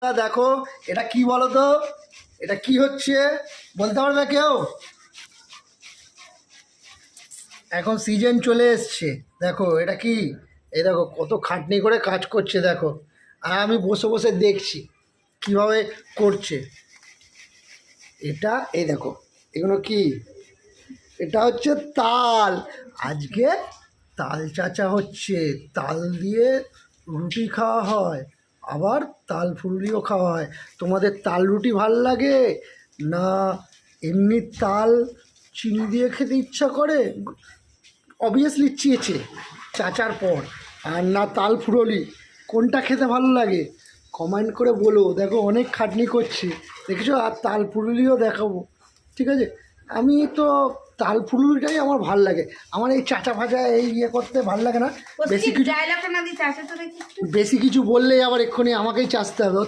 দেখো এটা কি বলো তো, এটা কি হচ্ছে বলতে পারবে কেউ? এখন সিজন চলে এসছে, দেখো এটা কি, এই দেখো কত খাটনি করে কাজ করছে দেখো, আর আমি বসে বসে দেখছি কিভাবে করছে। এটা এই দেখো, এগুলো কি, এটা হচ্ছে তাল। আজকে তাল চাচা হচ্ছে, তাল দিয়ে রুটি খাওয়া হয়, আবার তাল ফুলুরিও খাওয়া হয়। তোমাদের তাল রুটি ভাল লাগে না এমনি তাল চিনি দিয়ে খেতে ইচ্ছা করে? অবভিয়াসলি চেয়েছে চাচার পর, আর না তাল ফুরলি, কোনটা খেতে ভালো লাগে কমেন্ট করে বলো। দেখো অনেক খাটনি করছে দেখেছো, আর তাল ফুরুলিও দেখাবো, ঠিক আছে? আমি তো তাল ফুরুলিটাই আমার ভাল লাগে, আমার এই চাচা ফাচা এই ইয়ে করতে ভাল লাগে না। বেশি কিছু বললেই আবার এক্ষুনি আমাকেই চাচতে হবে।